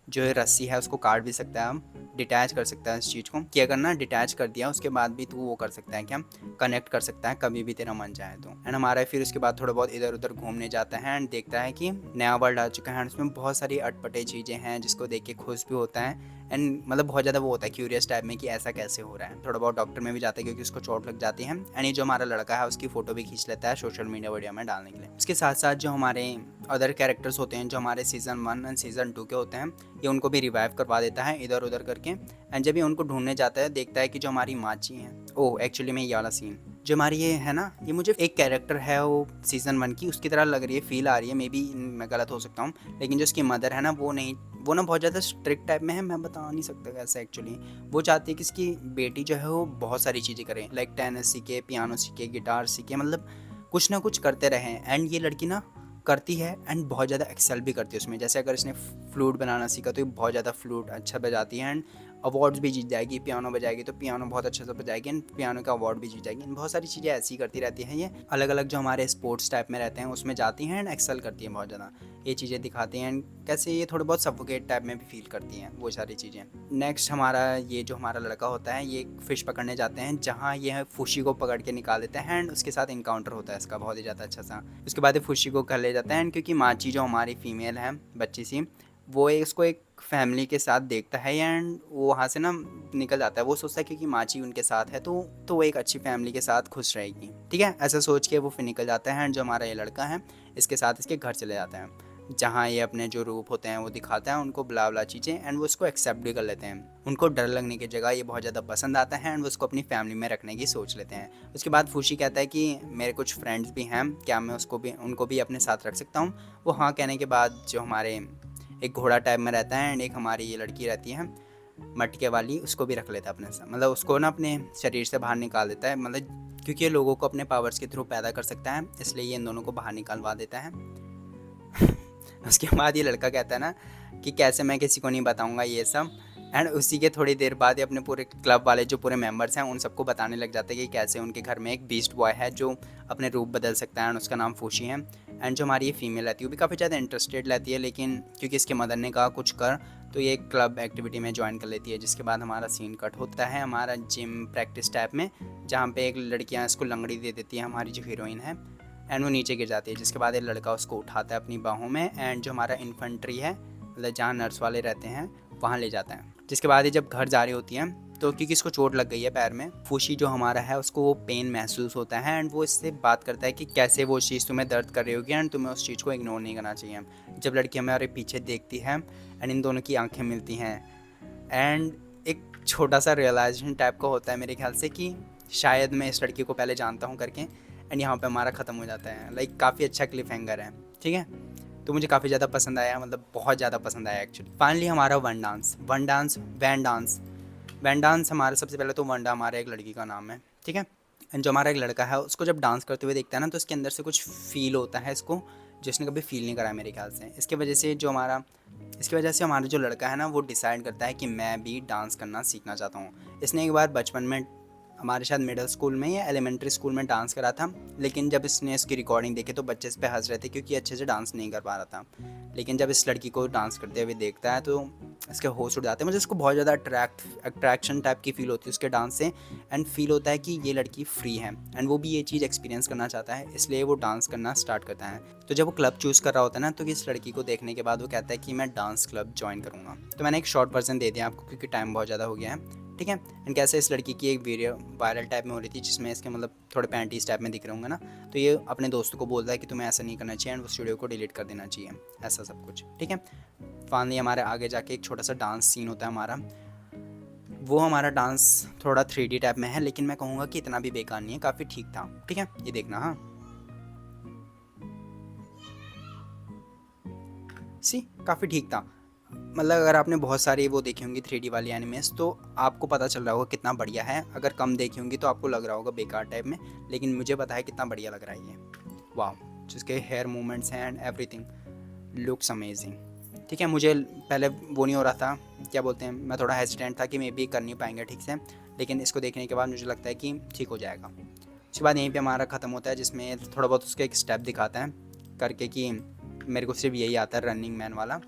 जो ये रस्सी है उसको काट भी सकता है, हम डिटैच कर सकता है इस चीज़ को, कि अगर ना डिटैच कर दिया उसके बाद भी तू वो कर सकता है कि हम कनेक्ट कर सकता है कभी भी तेरा मन चाहे तो। एंड हमारा फिर उसके बाद थोड़ा बहुत इधर उधर घूमने जाता है एंड देखता है कि नया वर्ल्ड आ चुका है, उसमें बहुत सारी अटपटे चीज़ें हैं जिसको देख के खुश भी होता है, एंड मतलब बहुत ज़्यादा वो होता है क्यूरियस टाइप में कि ऐसा कैसे हो रहा है। थोड़ा बहुत डॉक्टर में भी जाता है क्योंकि उसको चोट लग जाती है, एंड ये जो हमारा लड़का है उसकी फ़ोटो भी खींच लेता है सोशल मीडिया वीडियो में डालने के लिए। उसके साथ साथ जो हमारे अदर कैरेक्टर्स होते हैं जो हमारे सीज़न 1 एंड सीज़न 2 के होते हैं, ये उनको भी रिवाइव करवा देता है इधर उधर करके। एंड जब ये उनको ढूंढने जाता है देखता है कि जो हमारी माची हैं, ओ एक्चुअली में ये वाला सीन जो हमारी ये है ना, ये मुझे एक कैरेक्टर है वो सीज़न 1 की उसकी तरह लग रही है, फील आ रही है, मे बी मैं गलत हो सकता हूँ, लेकिन जो उसकी मदर है ना वो नहीं, वो ना बहुत ज़्यादा स्ट्रिक्ट टाइप में है, मैं बता नहीं सकता कैसे एक्चुअली। वो चाहती है कि इसकी बेटी जो है वो बहुत सारी चीज़ें करे, लाइक टेनिस सीखे, पियानो सीखे, गिटार सीखे, मतलब कुछ ना कुछ करते रहें। एंड ये लड़की ना करती है एंड बहुत ज़्यादा एक्सेल भी करती है उसमें। जैसे अगर इसने फ्लूट बनाना सीखा तो ये बहुत ज़्यादा फ्लूट अच्छा बजाती है, एंड अवार्ड्स भी जीत जाएगी। पियानो बजाएगी तो पियानो बहुत अच्छे से बजाएगी एंड पियानो का अवार्ड भी जीत जाएगी। बहुत सारी चीज़ें ऐसी करती रहती हैं। ये अलग अलग जो हमारे स्पोर्ट्स टाइप में रहते हैं उसमें जाती हैं एंड एक्सेल करती हैं बहुत ज़्यादा। ये चीज़ें दिखाती हैं एंड कैसे ये थोड़े बहुत सफोकेट टाइप में भी फील करती हैं वो सारी चीज़ें। नेक्स्ट हमारा ये जो हमारा लड़का होता है ये फ़िश पकड़ने जाते हैं जहाँ ये फुशी को पकड़ के निकाल देते हैं एंड उसके साथ इनकाउंटर होता है इसका बहुत ही ज़्यादा अच्छा सा। उसके बाद ये फुशी को घर ले जाते हैं एंड क्योंकि माची जो हमारी फीमेल है बच्ची सी, वो इसको एक फैमिली के साथ देखता है एंड वो वहाँ से ना निकल जाता है। वो सोचता है क्योंकि माची उनके साथ है तो वो एक अच्छी फैमिली के साथ खुश रहेगी, ठीक है। ऐसा सोच के वो फिर निकल जाता है एंड जो हमारा ये लड़का है इसके साथ इसके घर चले जाता है जहाँ ये अपने जो रूप होते हैं वो दिखाता है उनको, बुला बुला चीज़ें, एंड वो उसको एक्सेप्ट भी कर लेते हैं। उनको डर लगने की जगह ये बहुत ज़्यादा पसंद आता है एंड वो उसको अपनी फैमिली में रखने की सोच लेते हैं। उसके बाद फूशी कहता है कि मेरे कुछ फ्रेंड्स भी हैं, क्या मैं उनको भी अपने साथ रख सकता हूँ। वो हाँ कहने के बाद जो हमारे एक घोड़ा टाइप में रहता है एंड एक हमारी ये लड़की रहती है मटके वाली, उसको भी रख लेता है अपने साथ, मतलब उसको ना अपने शरीर से बाहर निकाल देता है, मतलब क्योंकि ये लोगों को अपने पावर्स के थ्रू पैदा कर सकता है इसलिए ये इन दोनों को बाहर निकलवा देता है। उसके बाद ये लड़का कहता है ना कि कैसे मैं किसी को नहीं बताऊंगा ये सब, एंड उसी के थोड़ी देर बाद ये अपने पूरे क्लब वाले जो पूरे मेंबर्स हैं उन सबको बताने लग जाते हैं कि कैसे उनके घर में एक बीस्ट बॉय है जो अपने रूप बदल सकता है एंड उसका नाम फूशी है। एंड जो हमारी ये फीमेल रहती है वो भी काफ़ी ज़्यादा इंटरेस्टेड रहती है, लेकिन क्योंकि इसके मदर ने कहा कुछ कर तो ये एक क्लब एक्टिविटी में ज्वाइन कर लेती है। जिसके बाद हमारा सीन कट होता है हमारा जिम प्रैक्टिस टाइप में, जहाँ पे एक लड़कियाँ इसको लंगड़ी दे देती है हमारी जो हीरोइन है, एंड वो नीचे गिर जाती है। जिसके बाद एक लड़का उसको उठाता है अपनी बाहों में एंड जो हमारा इन्फेंट्री है, मतलब जहाँ नर्स वाले रहते हैं वहाँ ले जाता है। जिसके बाद ये जब घर जा रही होती है तो क्योंकि इसको चोट लग गई है पैर में, फूशी जो हमारा है उसको वो पेन महसूस होता है एंड वो इससे बात करता है कि कैसे वो चीज़ तुम्हें दर्द कर रही होगी एंड तुम्हें उस चीज़ को इग्नोर नहीं करना चाहिए। जब लड़की हमारे पीछे देखती है एंड इन दोनों की आंखें मिलती हैं एंड एक छोटा सा रियलाइजेशन टाइप का होता है मेरे ख्याल से कि शायद मैं इस लड़की को पहले जानता हूँ करके, एंड यहाँ पे हमारा ख़त्म हो जाता है। लाइक काफ़ी अच्छा क्लिफ हैंगर है, ठीक है। तो मुझे काफ़ी ज़्यादा पसंद आया, मतलब बहुत ज़्यादा पसंद आया एक्चुअली। फाइनली हमारा वैन डांस हमारा सबसे पहले तो वंडा हमारा एक लड़की का नाम है, ठीक है। एंड जो हमारा एक लड़का है उसको जब डांस करते हुए देखता है ना तो उसके अंदर से कुछ फील होता है इसको, जिसने कभी फील नहीं करा है मेरे ख्याल से। इसकी वजह से हमारा जो लड़का है ना वो डिसाइड करता है कि मैं भी डांस करना सीखना चाहता हूँ। इसने एक बार बचपन में हमारे शायद मिडिल स्कूल में या एलिमेंट्री स्कूल में डांस करा था, लेकिन जब इसने इसकी रिकॉर्डिंग देखी तो बच्चे इस पे हंस रहे थे क्योंकि अच्छे से डांस नहीं कर पा रहा था। लेकिन जब इस लड़की को डांस करते हुए देखता है तो इसके होश उड़ जाते हैं। मुझे इसको बहुत ज़्यादा अट्रैक्शन टाइप की फील होती है उसके डांस से, एंड फील होता है कि ये लड़की फ्री है एंड वो भी ये चीज़ एक्सपीरियंस करना चाहता है, इसलिए वो डांस करना स्टार्ट करता है। तो जब वो क्लब चूज़ कर रहा होता है ना, तो इस लड़की को देखने के बाद वो कहता है कि मैं डांस क्लब ज्वाइन करूँगा। तो मैंने एक शॉर्ट वर्जन दे दिया आपको क्योंकि टाइम बहुत ज़्यादा हो गया है, ठीक है। एंड कैसे इस लड़की की एक वीडियो वायरल टाइप में हो रही थी जिसमें इसके मतलब थोड़े पैंटीज टाइप में दिख रहे होंगे ना, तो ये अपने दोस्तों को बोलता है कि तुम्हें ऐसा नहीं करना चाहिए एंड उस वीडियो को डिलीट कर देना चाहिए, ऐसा सब कुछ, ठीक है। फाइनली हमारे आगे जाके एक छोटा सा डांस सीन होता है हमारा। वो हमारा डांस थोड़ा 3D टाइप में है, लेकिन मैं कहूँगा कि इतना भी बेकार नहीं है, काफ़ी ठीक था, ठीक है। ये देखना, हाँ काफ़ी ठीक था। मतलब अगर आपने बहुत सारी वो देखी होंगी 3D वाली एनिमेस तो आपको पता चल रहा होगा कितना बढ़िया है। अगर कम देखी होंगी तो आपको लग रहा होगा बेकार टाइप में, लेकिन मुझे पता है कितना बढ़िया लग रहा है ये। वाह, जिसके हेयर मूवमेंट्स हैं एंड एवरीथिंग लुक्स अमेजिंग, ठीक है। मुझे पहले वो नहीं हो रहा था, क्या बोलते हैं, मैं थोड़ा हेजिटेंट था कि मे बी कर नहीं पाएंगे ठीक से, लेकिन इसको देखने के बाद मुझे लगता है कि ठीक हो जाएगा। उसके बाद यहीं पे हमारा ख़त्म होता है, जिसमें थोड़ा बहुत उसका एक स्टेप दिखाता है करके कि मेरे को सिर्फ यही आता है रनिंग मैन वाला।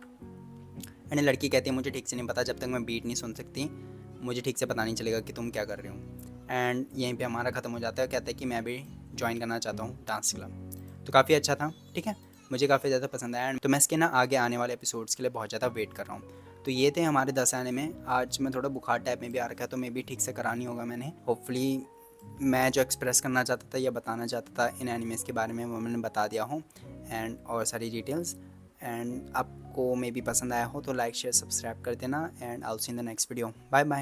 एंड लड़की कहती है मुझे ठीक से नहीं पता, जब तक मैं बीट नहीं सुन सकती मुझे ठीक से पता नहीं चलेगा कि तुम क्या कर रहे हो। एंड यहीं पे हमारा ख़त्म हो जाता है। कहता है कि मैं भी ज्वाइन करना चाहता हूँ डांस क्लब। तो काफ़ी अच्छा था, ठीक है, मुझे काफ़ी ज़्यादा पसंद आया। तो मैं इसके ना आगे आने वाले एपिसोड्स के लिए बहुत ज़्यादा वेट कर रहा हूँ। तो ये थे हमारे 10 आने में। आज मैं थोड़ा बुखार टाइप में भी आ रखा है तो मे भी ठीक से करानी होगा मैंने। होपफुली मैं जो एक्सप्रेस करना चाहता था या बताना चाहता था इन एनिमेस के बारे में वो मैंने बता दिया हूँ, एंड और सारी डिटेल्स। एंड आपको मे भी पसंद आया हो तो लाइक शेयर सब्सक्राइब कर देना, and I will see in the next video. Bye bye.